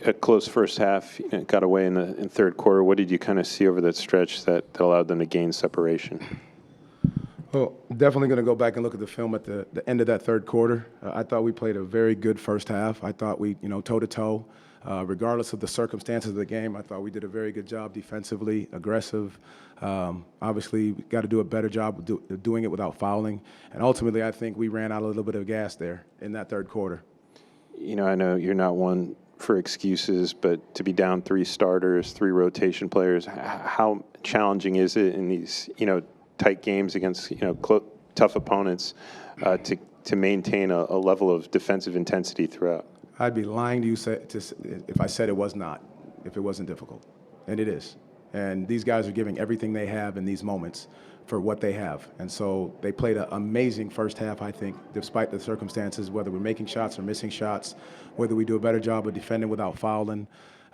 a close first half, got away in third quarter. What did you kind of see over that stretch that allowed them to gain separation? Well, definitely going to go back and look at the film at the end of that third quarter. I thought we played a very good first half. I thought we, toe-to-toe, regardless of the circumstances of the game, I thought we did a very good job defensively, aggressive. Obviously, we got to do a better job of doing it without fouling. And ultimately, I think we ran out a little bit of gas there in that third quarter. I know you're not one for excuses, but to be down 3 starters, 3 rotation players, how challenging is it in these, tight games against tough opponents to maintain a level of defensive intensity throughout? I'd be lying to you if I said it was not, if it wasn't difficult, and it is. And these guys are giving everything they have in these moments for what they have. And so they played an amazing first half, I think, despite the circumstances, whether we're making shots or missing shots, whether we do a better job of defending without fouling,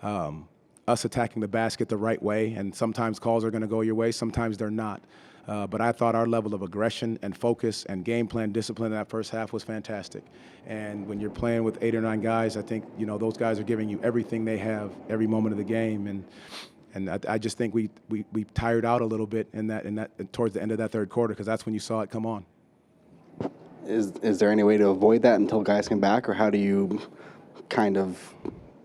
us attacking the basket the right way. And sometimes calls are going to go your way, sometimes they're not. But I thought our level of aggression and focus and game plan discipline in that first half was fantastic. And when you're playing with 8 or 9 guys, I think, those guys are giving you everything they have every moment of the game. And I just think we tired out a little bit in that towards the end of that third quarter, because that's when you saw it come on. Is there any way to avoid that until guys come back, or how do you kind of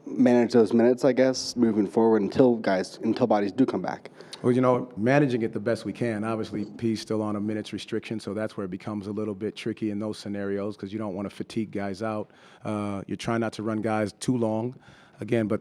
manage those minutes, I guess, moving forward until bodies do come back? Well, managing it the best we can. Obviously, P's still on a minutes restriction, so that's where it becomes a little bit tricky in those scenarios, because you don't want to fatigue guys out. You're trying not to run guys too long, again, but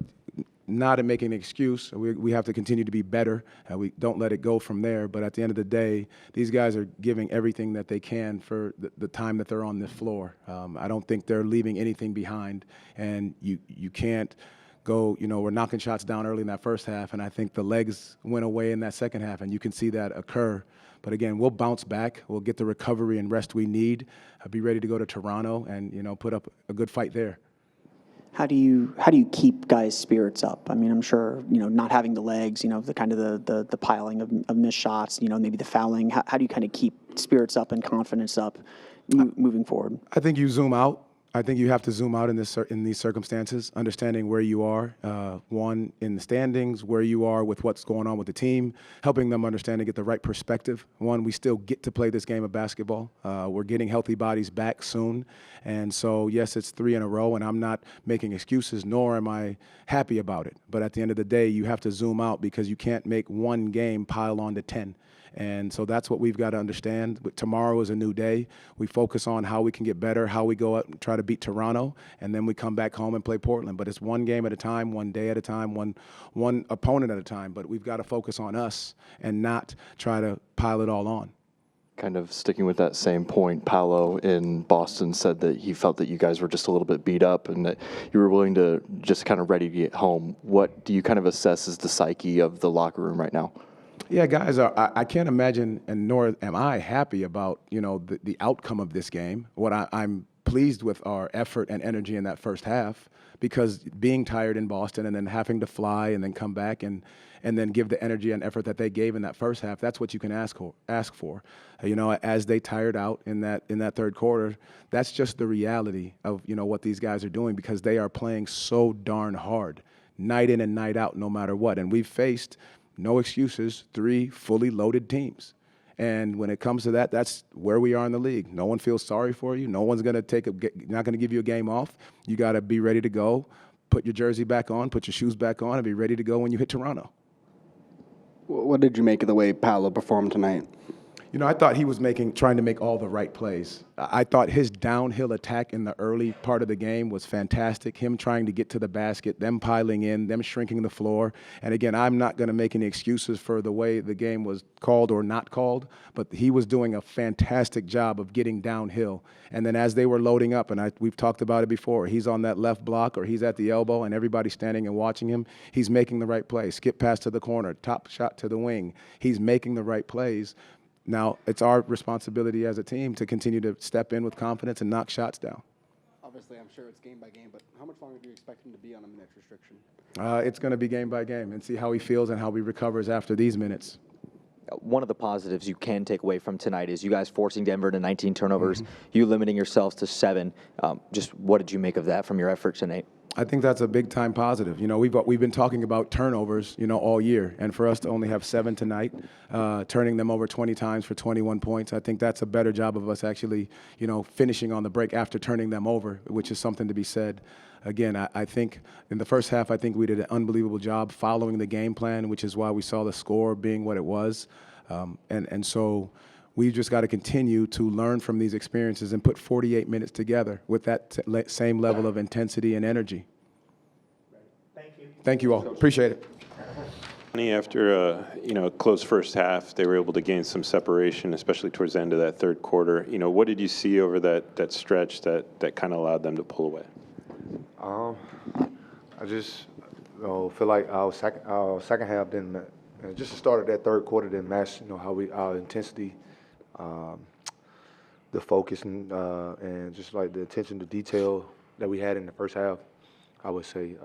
not in making an excuse. We have to continue to be better. We don't let it go from there. But at the end of the day, these guys are giving everything that they can for the time that they're on the floor. I don't think they're leaving anything behind, and you can't go, we're knocking shots down early in that first half, and I think the legs went away in that second half, and you can see that occur. But again, we'll bounce back. We'll get the recovery and rest we need. I'll be ready to go to Toronto and, put up a good fight there. How do you keep guys' spirits up? I mean, I'm sure, not having the legs, the kind of the piling of missed shots, maybe the fouling. How do you kind of keep spirits up and confidence up moving forward? I think you zoom out. I think you have to zoom out in these circumstances, understanding where you are, one, in the standings, where you are with what's going on with the team, helping them understand and get the right perspective. One, we still get to play this game of basketball. We're getting healthy bodies back soon. And so, yes, it's 3 in a row, and I'm not making excuses, nor am I happy about it. But at the end of the day, you have to zoom out, because you can't make one game pile on to 10. And so that's what we've got to understand. But tomorrow is a new day. We focus on how we can get better, how we go out and try to beat Toronto, and then we come back home and play Portland. But it's one game at a time, one day at a time, one opponent at a time. But we've got to focus on us and not try to pile it all on. Kind of sticking with that same point, Paolo in Boston said that he felt that you guys were just a little bit beat up and that you were willing to just kind of ready to get home. What do you kind of assess as the psyche of the locker room right now? Yeah, guys, I can't imagine, and nor am I happy about, the outcome of this game. What I'm pleased with our effort and energy in that first half, because being tired in Boston and then having to fly and then come back and then give the energy and effort that they gave in that first half, that's what you can ask for. As they tired out in that third quarter, that's just the reality of, what these guys are doing, because they are playing so darn hard, night in and night out, no matter what. And we've faced, no excuses, 3 fully loaded teams. And when it comes to that, that's where we are in the league. No one feels sorry for you. No one's going to not going to give you a game off. You got to be ready to go, put your jersey back on, put your shoes back on, and be ready to go when you hit Toronto. What did you make of the way Paolo performed tonight? I thought he was trying to make all the right plays. I thought his downhill attack in the early part of the game was fantastic. Him trying to get to the basket, them piling in, them shrinking the floor. And again, I'm not going to make any excuses for the way the game was called or not called, but he was doing a fantastic job of getting downhill. And then as they were loading up, and we've talked about it before, he's on that left block or he's at the elbow and everybody's standing and watching him, he's making the right play. Skip pass to the corner, top shot to the wing. He's making the right plays. Now, it's our responsibility as a team to continue to step in with confidence and knock shots down. Obviously, I'm sure it's game by game, but how much longer do you expect him to be on a minutes restriction? It's going to be game by game and see how he feels and how he recovers after these minutes. One of the positives you can take away from tonight is you guys forcing Denver to 19 turnovers, you limiting yourselves to 7. Just what did you make of that from your effort tonight? I think that's a big time positive. You know, we've been talking about turnovers, you know, all year, and for us to only have 7 tonight, turning them over 20 times for 21 points, I think that's a better job of us actually, you know, finishing on the break after turning them over, which is something to be said. Again, I think in the first half, I think we did an unbelievable job following the game plan, which is why we saw the score being what it was, and so. We've just got to continue to learn from these experiences and put 48 minutes together with that same level of intensity and energy. Thank you. Thank you all. Appreciate it. After a close first half, they were able to gain some separation, especially towards the end of that third quarter. You know, what did you see over that stretch that kind of allowed them to pull away? I just feel like our second half didn't. Just the start of that third quarter didn't match. You know how our intensity. The focus and just like the attention to detail that we had in the first half, I would say.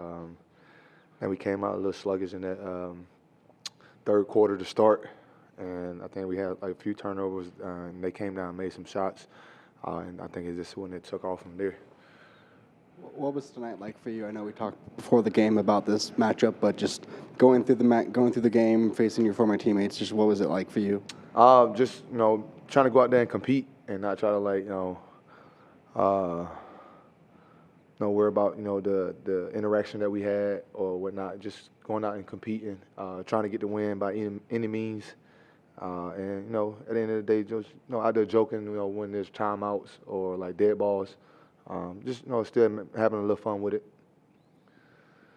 And we came out a little sluggish in that third quarter to start. And I think we had like a few turnovers, and they came down and made some shots. And I think it's just when it took off from there. What was tonight like for you? I know we talked before the game about this matchup, but just going through the game, facing your former teammates, just what was it like for you? Just trying to go out there and compete and not try to worry about the interaction that we had or whatnot. Just going out and competing, trying to get the win by any means. And at the end of the day, just out there joking. When there's timeouts or like dead balls. Just still having a little fun with it.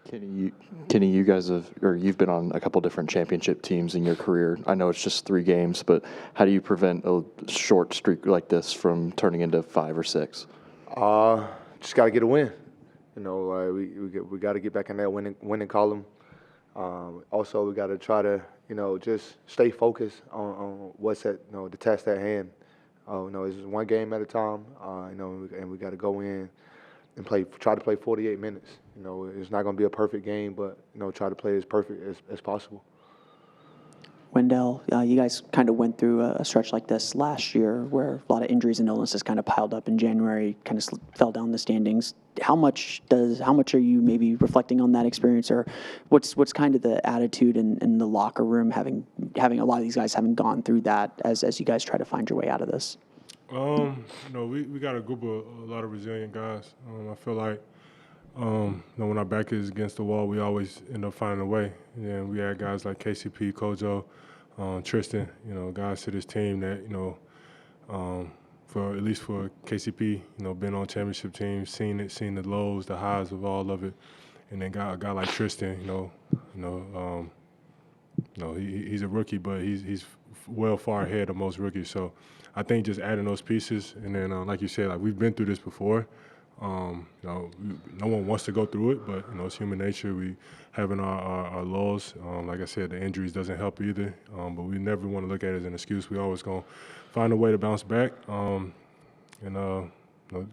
Kenny, you guys you've been on a couple different championship teams in your career. I know it's just 3 games, but how do you prevent a short streak like this from turning into 5 or 6? Just got to get a win. We got to get back in that winning column. Also, we got to try to just stay focused on what's at the task at hand. It's just one game at a time. And we got to go in and try to play 48 minutes. It's not going to be a perfect game, but try to play as perfect as possible. Wendell, you guys kind of went through a stretch like this last year where a lot of injuries and illnesses kind of piled up in January, kind of fell down the standings. How much are you maybe reflecting on that experience, or what's kind of the attitude in the locker room having a lot of these guys having gone through that as you guys try to find your way out of this? We got a group of a lot of resilient guys. I feel like when our back is against the wall, we always end up finding a way. And we had guys like KCP, Kojo, Tristan, guys to this team that, for at least for KCP, been on championship teams, seen the lows, the highs of all of it. And then a guy like Tristan, he's a rookie, but he's well far ahead of most rookies. So I think just adding those pieces, and then like you said, like we've been through this before. No one wants to go through it, but it's human nature. We having our lows. Like I said, the injuries doesn't help either. But we never want to look at it as an excuse. We always gonna find a way to bounce back and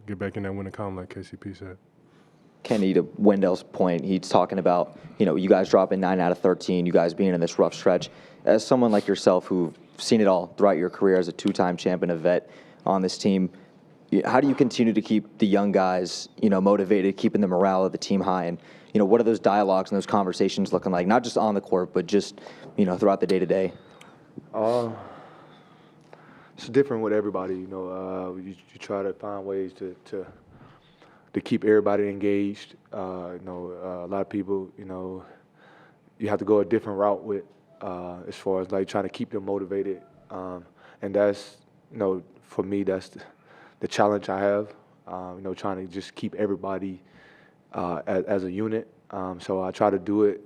get back in that winning column, like KCP said. Kenny, to Wendell's point, he's talking about you guys dropping 9 out of 13, you guys being in this rough stretch. As someone like yourself who've seen it all throughout your career as a 2-time champion, a vet on this team, how do you continue to keep the young guys, motivated, keeping the morale of the team high? And, what are those dialogues and those conversations looking like, not just on the court, but just, throughout the day-to-day? It's different with everybody, you try to find ways to keep everybody engaged. A lot of people, you have to go a different route with as far as like trying to keep them motivated. And that's, for me, that's the challenge I have, trying to just keep everybody as a unit. So I try to do it,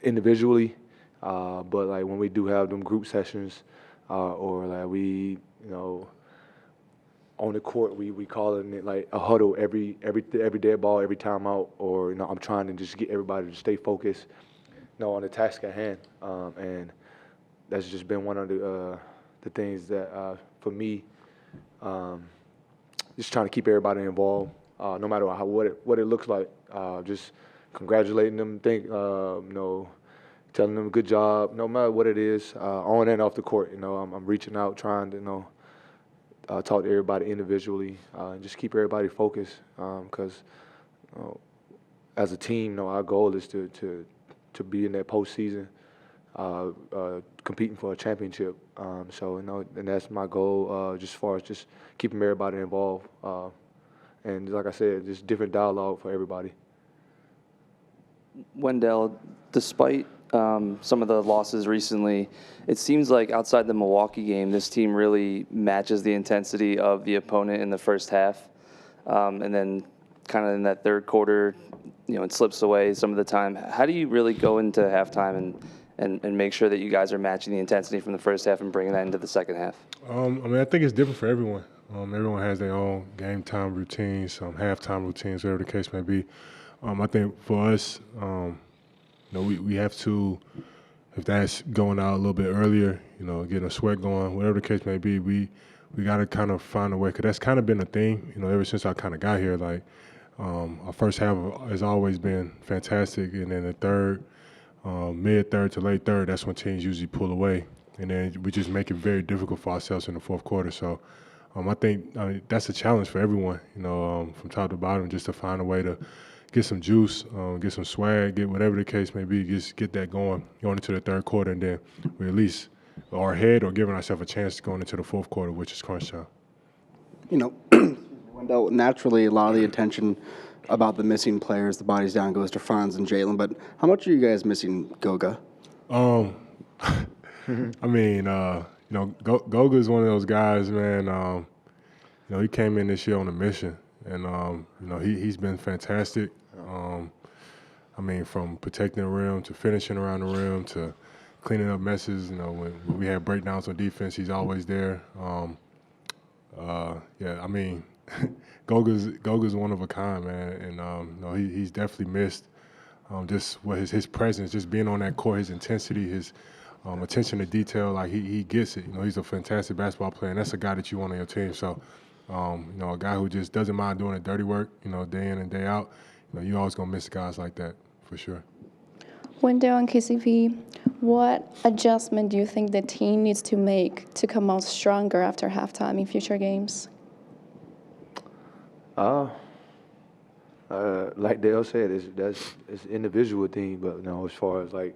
individually. But like when we do have them group sessions, or like we, on the court, we calling it like a huddle every dead ball, every timeout, or I'm trying to just get everybody to stay focused, on the task at hand. And that's just been one of the things that for me. Just trying to keep everybody involved, no matter what it looks like. Just congratulating them, telling them good job, no matter what it is, on and off the court. I'm reaching out, trying to talk to everybody individually, and just keep everybody focused. Because as a team, our goal is to be in that postseason, competing for a championship. And that's my goal, just as far as just keeping everybody involved. And like I said, just different dialogue for everybody. Wendell, despite some of the losses recently, it seems like outside the Milwaukee game, this team really matches the intensity of the opponent in the first half. And then kind of in that third quarter, it slips away some of the time. How do you really go into halftime and make sure that you guys are matching the intensity from the first half and bringing that into the second half? I think it's different for everyone. Everyone has their own game time routines, halftime routines, whatever the case may be. I think for us, we have to, if that's going out a little bit earlier, getting a sweat going, whatever the case may be, we got to kind of find a way, because that's kind of been a thing, ever since I kind of got here. Like, our first half has always been fantastic, and then the third, mid-third to late third, that's when teams usually pull away, and then we just make it very difficult for ourselves in the fourth quarter. So I think that's a challenge for everyone, from top to bottom, just to find a way to get some juice, get some swag, get whatever the case may be, just get that going into the third quarter, and then we at least are ahead or giving ourselves a chance going into the fourth quarter, which is crunch time. Wendell, naturally, a lot of the attention about the missing players, the bodies down, goes to Franz and Jalen. But how much are you guys missing Goga? Goga is one of those guys, man. He came in this year on a mission, and he's been fantastic. From protecting the rim to finishing around the rim to cleaning up messes. When we have breakdowns on defense, he's always there. Goga's one of a kind, man, and he's definitely missed. Just what his presence, just being on that court, his intensity, his attention to detail, like he gets it. He's a fantastic basketball player, and that's a guy that you want on your team. So, a guy who just doesn't mind doing the dirty work, day in and day out. You always gonna miss guys like that for sure. Wendell and KCP, what adjustment do you think the team needs to make to come out stronger after halftime in future games? Like Dale said, it's individual thing, but as far as like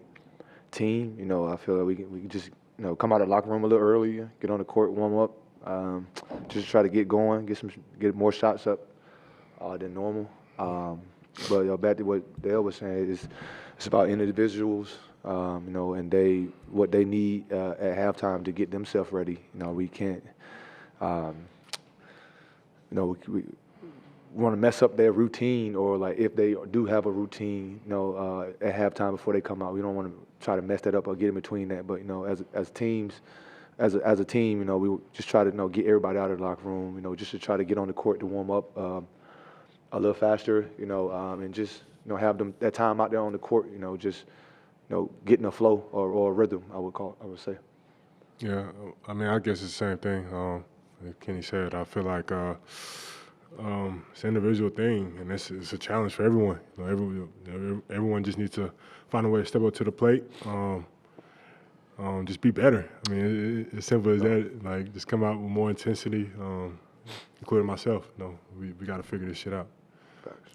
team, I feel like we can just come out of the locker room a little earlier, get on the court, warm up, just try to get going, get more shots up than normal. But back to what Dale was saying, it's about individuals, and what they need at halftime to get themselves ready. We can't, we want to mess up their routine, or like if they do have a routine, at halftime before they come out, we don't want to try to mess that up or get in between that. But as teams, as a team, we just try to get everybody out of the locker room, just to try to get on the court to warm up a little faster, and just have them that time out there on the court, just getting a flow or a rhythm, I would say. Yeah, I guess it's the same thing. Like Kenny said, I feel like it's an individual thing, and it's a challenge for everyone. Everyone just needs to find a way to step up to the plate. Just be better. It's as simple as that. Like, just come out with more intensity, including myself. We got to figure this shit out. Facts.